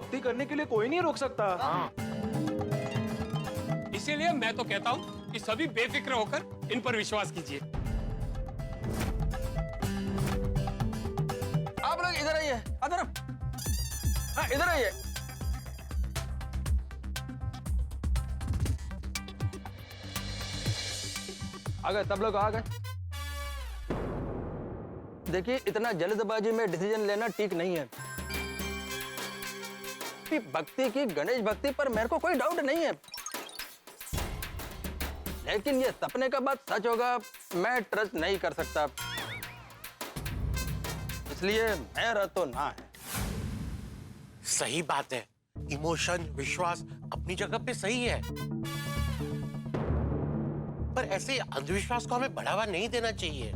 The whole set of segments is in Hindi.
भक्ति करने के लिए कोई नहीं रोक सकता। इसीलिए मैं तो कहता हूँ कि सभी बेफिक्र होकर इन पर विश्वास कीजिए। आप लोग इधर आइए, हाँ इधर आइए। आ गए, सब लोग आ गए। देखिए, इतना जल्दबाजी में डिसीजन लेना ठीक नहीं है। कि भक्ति की, गणेश भक्ति पर मेरे को कोई डाउट नहीं है, लेकिन ये सपने का बात सच होगा मैं ट्रस्ट नहीं कर सकता, इसलिए मेरा तो ना है। सही बात है, इमोशन, विश्वास अपनी जगह पे सही है, पर ऐसे अंधविश्वास को हमें बढ़ावा नहीं देना चाहिए,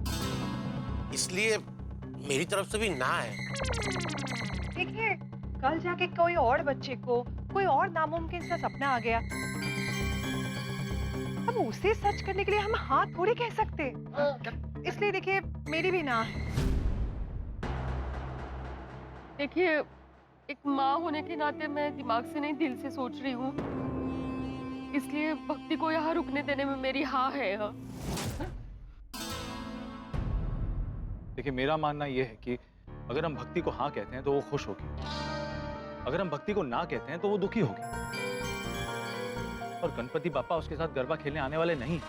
इसलिए मेरी तरफ से भी ना है। देखिए, कल जाके कोई और बच्चे को कोई और नामुमकिन सा सपना आ गया, अब उसे सच करने के लिए हम हाँ थोड़ी कह सकते, इसलिए देखिए मेरी भी ना है। देखिए, एक माँ होने के नाते मैं दिमाग से नहीं दिल से सोच रही हूँ, इसलिए भक्ति को यहाँ रुकने देने में मेरी हाँ है। देखिए, मेरा मानना यह है कि अगर हम भक्ति को हाँ कहते हैं तो वो खुश होगी, अगर हम भक्ति को ना कहते हैं तो वो दुखी होगी। और गणपति बापा उसके साथ गरबा खेलने आने वाले नहीं,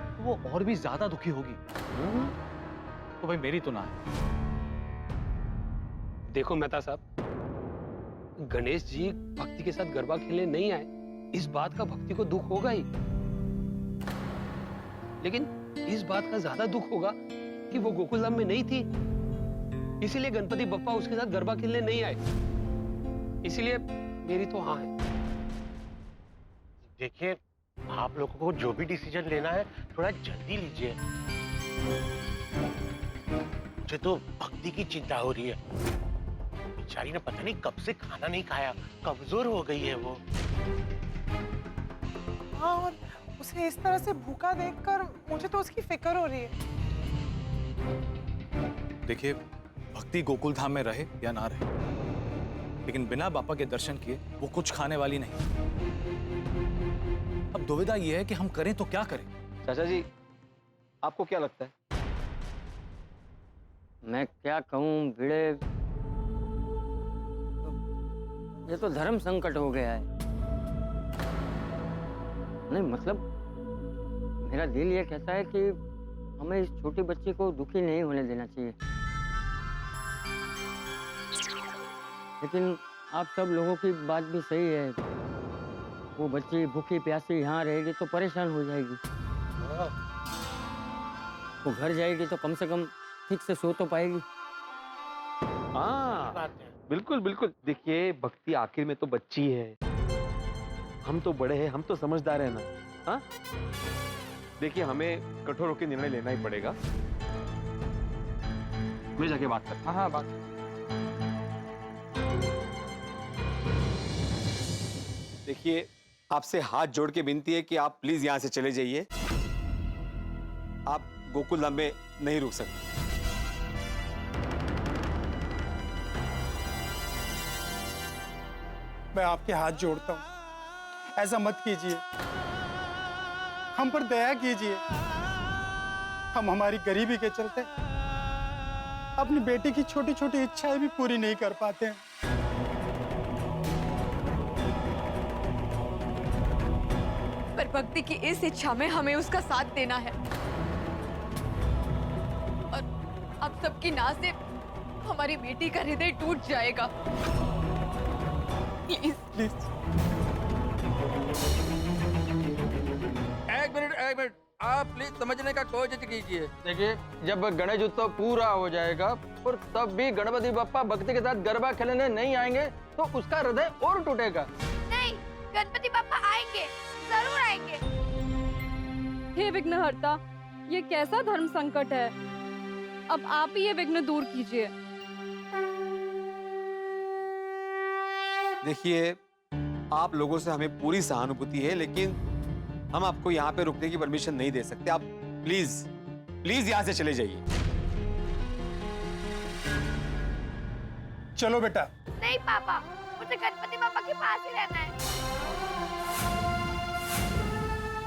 तो वो और भी ज्यादा दुखी होगी। तो भाई मेरी तो ना है। देखो मेहता साहब, गणेश जी भक्ति के साथ गरबा खेलने नहीं आए, इस बात का भक्ति को दुख होगा ही, लेकिन इस बात का ज्यादा दुख होगा कि वो गोकुल धाम में नहीं थी, इसीलिए गणपति बप्पा उसके साथ गरबा खेलने नहीं आए, इसीलिए मेरी तो हाँ है। देखिए, आप लोगों को जो भी डिसीजन लेना है थोड़ा जल्दी लीजिए, मुझे तो भक्ति की चिंता हो रही है, बेचारी ने पता नहीं कब से खाना नहीं खाया, कमजोर हो गई है वो। हाँ, और उसे इस तरह से भूखा देखकर मुझे तो उसकी फिक्र हो रही है। देखिए, भक्ति गोकुल धाम में रहे या ना रहे, लेकिन बिना बापा के दर्शन किए वो कुछ खाने वाली नहीं। अब दुविधा यह है कि हम करें तो क्या करें। चाचा जी, आपको क्या लगता है? मैं क्या कहूँ भिड़े, ये तो धर्म संकट हो गया है। नहीं मतलब मेरा दिल ये कहता है कि हमें इस छोटी बच्ची को दुखी नहीं होने देना चाहिए, लेकिन आप सब लोगों की बात भी सही है। वो बच्ची भूखी प्यासी यहाँ रहेगी तो परेशान हो जाएगी, वो घर जाएगी तो कम से कम ठीक से सो तो पाएगी। हाँ बिल्कुल बिल्कुल। देखिए, भक्ति आखिर में तो बच्ची है, हम तो बड़े हैं, हम तो समझदार हैं ना। हाँ, देखिए हमें कठोर होकर निर्णय लेना ही पड़ेगा। मैं जाके बात करता हूँ। हाँ बात। देखिए, आपसे हाथ जोड़ के विनती है कि आप प्लीज यहां से चले जाइए, आप गोकुल धाम में नहीं रुक सकते। मैं आपके हाथ जोड़ता हूँ, ऐसा मत कीजिए, हम पर दया कीजिए। हम हमारी गरीबी के चलते अपनी बेटी की छोटी छोटी इच्छाएं भी पूरी नहीं कर पाते हैं। पर भक्ति की इस इच्छा में हमें उसका साथ देना है, और अब सबकी ना से हमारी बेटी का हृदय टूट जाएगा। Please please. एक मिनट, आप प्लीज समझने का कोशिश कीजिए। देखिए, जब गणेश उत्सव पूरा हो जाएगा और तब भी गणपति बप्पा भक्ति के साथ गरबा खेलने नहीं आएंगे तो उसका हृदय और टूटेगा। नहीं, गणपति बप्पा आएंगे, जरूर आएंगे। हे विघ्नहर्ता, ये कैसा धर्म संकट है, अब आप ही ये विघ्न दूर कीजिए। देखिए, आप लोगों से हमें पूरी सहानुभूति है, लेकिन हम आपको यहाँ पे रुकने की परमिशन नहीं दे सकते। आप प्लीज प्लीज यहाँ से चले जाइए। चलो बेटा, नहीं पापा, मुझे गणपति पापा के पास ही रहना है।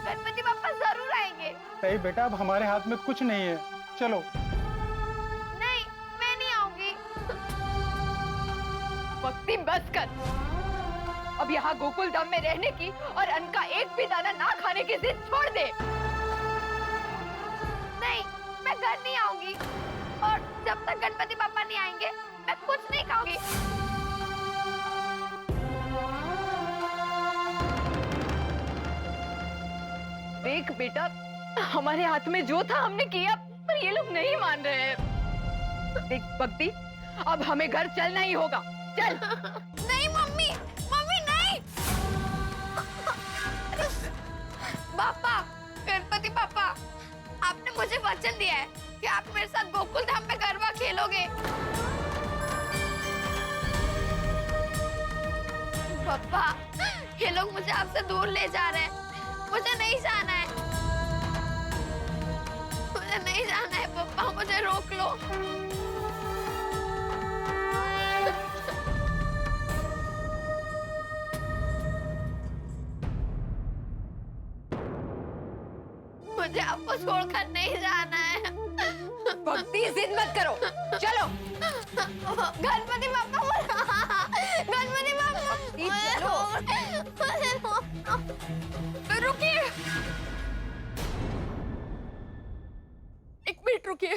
गणपति पापा जरूर आएंगे। नहीं बेटा, अब हमारे हाथ में कुछ नहीं है, चलो। नहीं, मैं नहीं आऊंगी। भक्ति बस कर। अब यहाँ गोकुल धाम में रहने की और अन्न का एक भी दाना ना खाने की जिद छोड़ दे। नहीं, मैं घर नहीं आऊंगी और जब तक गणपति पापा नहीं आएंगे मैं कुछ नहीं खाऊंगी। देख बेटा, हमारे हाथ में जो था हमने किया, पर ये लोग नहीं मान रहे हैं। देख भक्ति, अब हमें घर चलना ही होगा। चल। नहीं मम्मी, मम्मी नहीं। पापा, गणपति पापा, आपने मुझे वचन दिया है कि आप मेरे साथ गोकुल धाम में गरबा खेलोगे। पापा, ये लोग मुझे आपसे दूर ले जा रहे हैं। मुझे नहीं जाना है। मुझे नहीं जाना है पापा, मुझे रोक लो। मुझे आपको छोड़कर नहीं जाना है। भक्ति, जिद मत करो, चलो। गणपति पापा, गणपति पापा, चलो। रुकिए, एक मिनट रुकिए।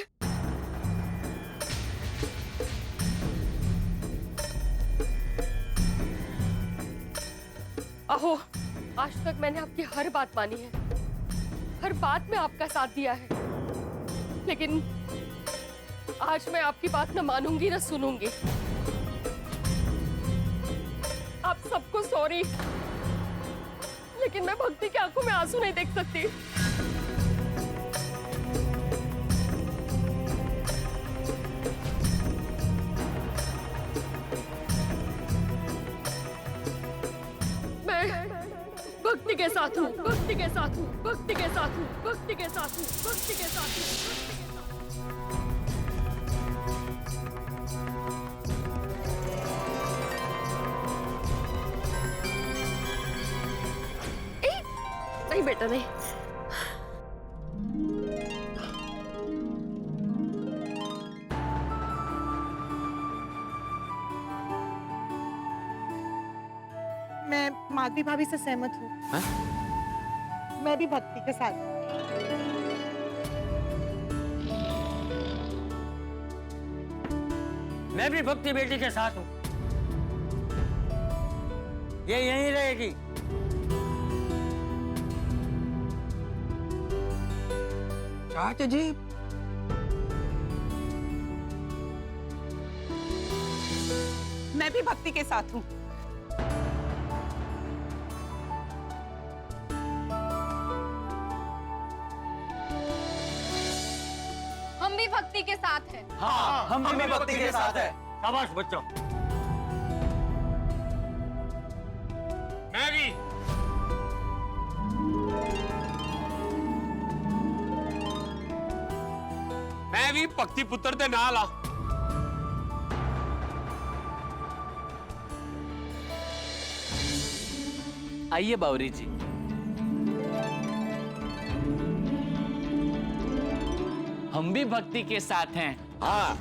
अहो, आज तक मैंने आपकी हर बात मानी है, हर बात में आपका साथ दिया है, लेकिन आज मैं आपकी बात न मानूंगी न सुनूंगी। आप सबको सॉरी, लेकिन मैं भक्ति की आंखों में आंसू नहीं देख सकती। मैं भक्ति के साथ हूँ, भक्ति के साथ हूँ, भक्ति के साथ हूँ, भक्ति के साथ हूँ, भक्ति के साथ हूँ। नहीं बेटा, नहीं। मैं माधवी भाभी से सहमत हूँ। मैं भी भक्ति के साथ। मैं भी भक्ति बेटी के साथ हूँ। ये यहीं रहेगी। चाचा जी, मैं भी भक्ति के साथ हूँ। हम भी भक्ति के साथ हैं। हाँ, हम भी भक्ति के साथ हैं। शाबाश बच्चों। मैं भी। मैं भी भक्ति पुत्र दे नाल आ। आइए बावरी जी। हम भी भक्ति के साथ हैं। हाँ।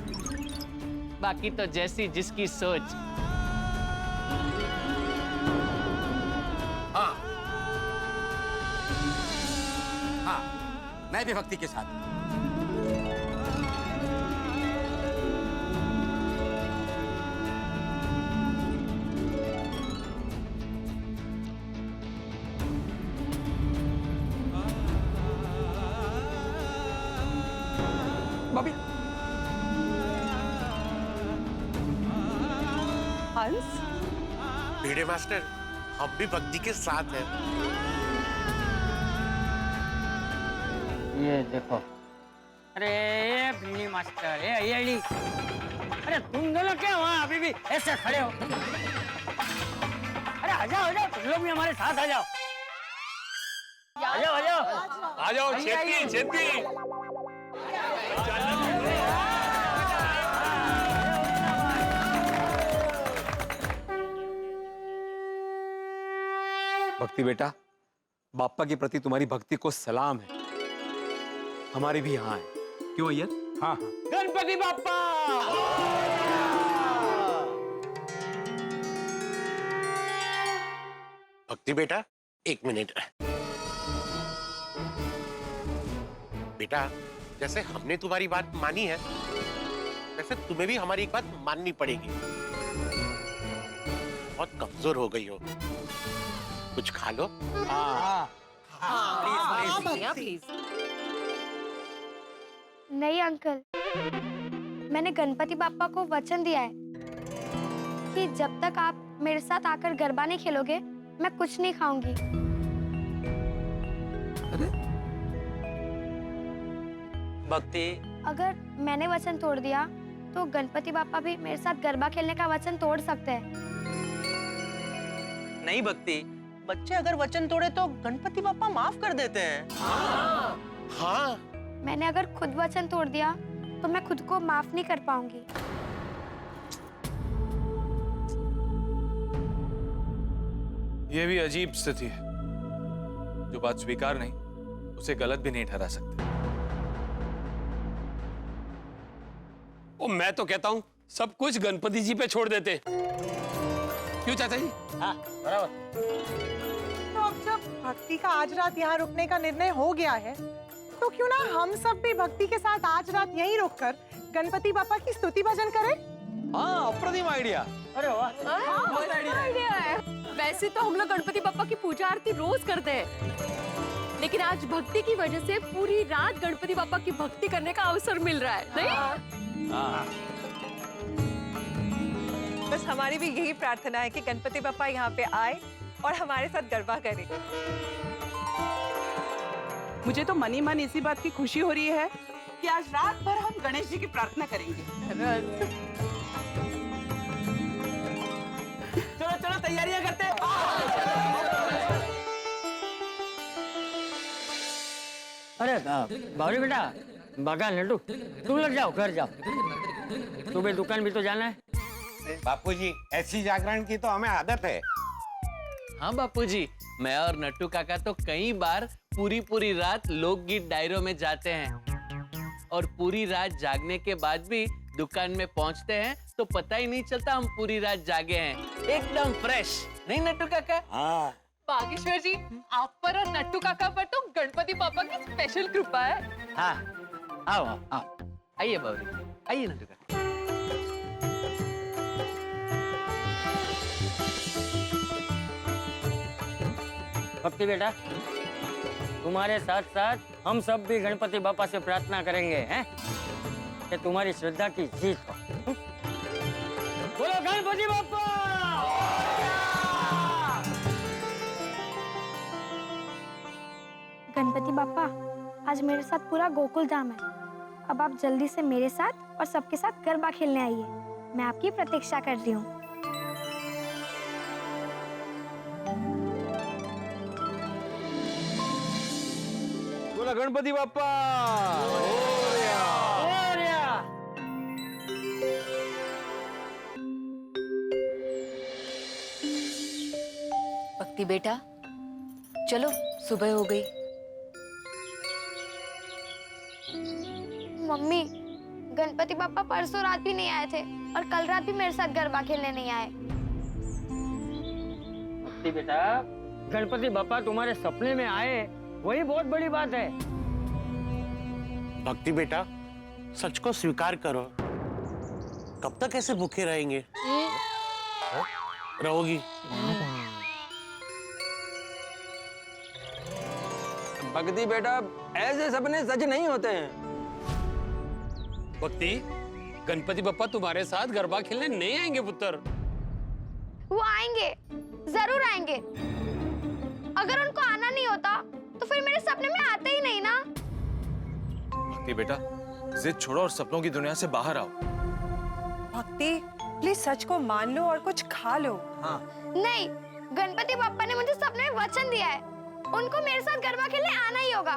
बाकी तो जैसी जिसकी सोच। हाँ। हाँ, मैं भी भक्ति के साथ। भाभी। हंस, भिड़े मास्टर, हम भी भक्ति के साथ हैं। ये देखो। अरे ये भिंडी मास्टर, ये अय्यली। अरे तुम दोनों क्या वहाँ अभी भी ऐसे खड़े हो? अरे आ जाओ, तुम लोग भी हमारे साथ आ जाओ। आ जाओ, आ जाओ। आ जाओ, छेती, छेती। भक्ति बेटा, बाप्पा के प्रति तुम्हारी भक्ति को सलाम है। हमारी भी हाँ है। क्यों अय्यर? हाँ हाँ। गणपति बाप्पा। भक्ति बेटा, 1 मिनट। बेटा, जैसे हमने तुम्हारी बात मानी है, वैसे तुम्हें भी हमारी एक बात माननी पड़ेगी। बहुत कमजोर हो गई हो, कुछ खा लो। प्लीज। नहीं अंकल, मैंने गणपति बाप्पा को वचन दिया है कि जब तक आप मेरे साथ आकर गरबा नहीं खेलोगे, मैं कुछ नहीं खाऊंगी। भक्ति, अगर मैंने वचन तोड़ दिया तो गणपति बाप्पा भी मेरे साथ गरबा खेलने का वचन तोड़ सकते हैं। नहीं भक्ति, बच्चे अगर वचन तोड़े तो गणपति बाप्पा माफ कर देते हैं। हाँ। मैंने अगर खुद वचन तोड़ दिया तो मैं खुद को माफ नहीं कर पाऊंगी। ये भी अजीब स्थिति है। जो बात स्वीकार नहीं, उसे गलत भी नहीं ठहरा सकते। ओ, मैं तो कहता हूँ सब कुछ गणपति जी पे छोड़ देते। क्यों चाचा जी? हाँ, बराबर। तो अब जब भक्ति का आज रात यहाँ रुकने का निर्णय हो गया है, तो क्यों ना हम सब भी भक्ति के साथ आज रात यहीं रुककर गणपति बाप्पा की स्तुति भजन करें? हाँ, अप्रतिम आइडिया। अरे वाह, बहुत आइडिया है। वैसे तो हम लोग गणपति बाप्पा की पूजा आरती रोज करते हैं, लेकिन आज भक्ति की वजह से पूरी रात गणपति बाप्पा की भक्ति करने का अवसर मिल रहा है, नहीं? बस हमारी भी यही प्रार्थना है कि गणपति बाप्पा यहाँ पे आए और हमारे साथ गरबा करें। मुझे तो मनी मन इसी बात की खुशी हो रही है कि आज रात भर हम गणेश जी की प्रार्थना करेंगे। चलो चलो तैयारियां करते हैं। अरे बावरी बेटा, बगा लड्डू, तुम लग जाओ, घर जाओ। तुम्हें दुकान भी तो जाना है। बापूजी, ऐसी जागरण की तो हमें आदत है। हाँ बापूजी, मैं और नट्टू काका तो कई बार पूरी रात लोकगीत डायरों में जाते हैं और पूरी रात जागने के बाद भी दुकान में पहुंचते हैं तो पता ही नहीं चलता हम पूरी रात जागे हैं, एकदम फ्रेश, नहीं नट्टू काका? हाँ। बागेश्वर जी, आप पर और नट्टू काका पर तो गणपति बाप्पा की स्पेशल कृपा है। हाँ, आओ आओ आओ, आइए बावरी, आइए नट्टू काका। भक्ति बेटा, तुम्हारे साथ साथ हम सब भी गणपति बाप्पा से प्रार्थना करेंगे, हैं? कि तुम्हारी श्रद्धा की जीत हो। बोलो गणपति बाप्पा! गणपति बाप्पा, आज मेरे साथ पूरा गोकुल धाम है। अब आप जल्दी से मेरे साथ और सबके साथ गरबा खेलने आइए। मैं आपकी प्रतीक्षा कर रही हूँ। बोला गणपति बाप्पा। भक्ति बेटा, चलो सुबह हो गई। मम्मी, गणपति बाप्पा परसों रात भी नहीं आए थे और कल रात भी मेरे साथ गरबा खेलने नहीं आए। भक्ति बेटा, गणपति बाप्पा तुम्हारे सपने में आए, वही बहुत बड़ी बात है। भक्ति बेटा, सच को स्वीकार करो। कब तक ऐसे भूखे रहेंगे? रहोगी? भक्ति बेटा, ऐसे सपने सच नहीं होते हैं। भक्ति, गणपति बाप्पा तुम्हारे साथ गरबा खेलने नहीं आएंगे पुत्र। वो आएंगे, जरूर आएंगे। अगर उनको आना नहीं होता तो फिर मेरे सपने में आते ही नहीं ना। भक्ति बेटा, जिद छोड़ो और सपनों की दुनिया से बाहर आओ। भक्ति, प्लीज सच को मान लो और कुछ खा लो। हाँ। नहीं, गणपति बाप्पा ने मुझे सपने में वचन दिया है, उनको मेरे साथ गरबा खेलने आना ही होगा।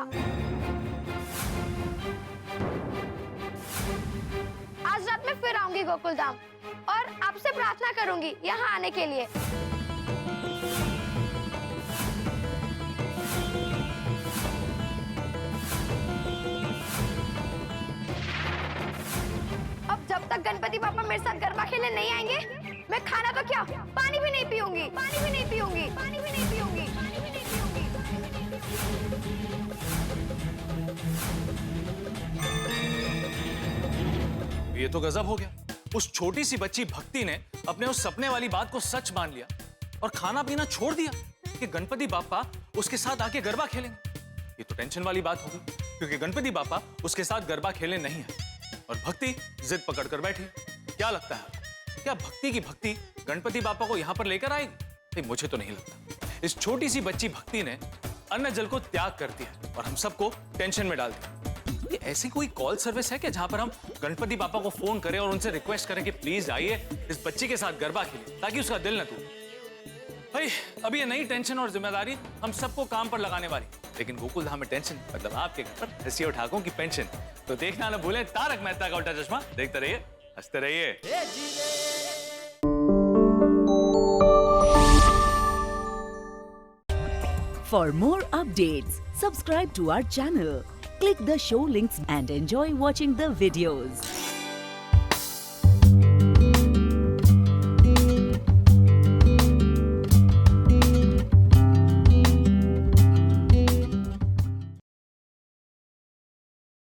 आज रात में फिर आऊंगी गोकुल धाम और आपसे प्रार्थना करूंगी यहाँ आने के लिए। गणपति पापा मेरे साथ गरबा खेलने नहीं आएंगे, मैं खाना तो क्या पानी भी नहीं पीऊंगी, पानी भी नहीं पीऊंगी, पानी भी नहीं पीऊंगी, पानी भी नहीं पीऊंगी। ये तो गजब हो गया। उस छोटी सी बच्ची भक्ति ने अपने उस सपने वाली बात को सच मान लिया और खाना पीना छोड़ दिया कि गणपति बापा उसके साथ आके गरबा खेलेंगे। ये तो टेंशन वाली बात होगी, क्योंकि गणपति बापा उसके साथ गरबा खेलने नहीं है और भक्ति जिद पकड़ कर बैठी। क्या लगता है, क्या भक्ति की भक्ति गणपति बापा को यहाँ पर लेकर आएगी? नहीं, मुझे तो नहीं लगता। इस छोटी सी बच्ची भक्ति ने अन्न जल को त्याग कर दिया और हम सबको टेंशन में डाल दिया। ये ऐसी कोई कॉल सर्विस है कि जहां पर हम गणपति बापा को फोन करें और उनसे रिक्वेस्ट करें कि प्लीज आइए इस बच्ची के साथ गरबा खेलें ताकि उसका दिल न टूटे? भाई अभी ये नई टेंशन और जिम्मेदारी हम सबको काम पर लगाने वाली, लेकिन गोकुल धाम में टेंशन मतलब आपके घर पर हंसी ठाकों की पेंशन। तो देखना न भूलें तारक मेहता का उल्टा चश्मा। देखते रहिए, हंसते रहिए। For more updates, subscribe to our channel, click the show links and enjoy watching the videos.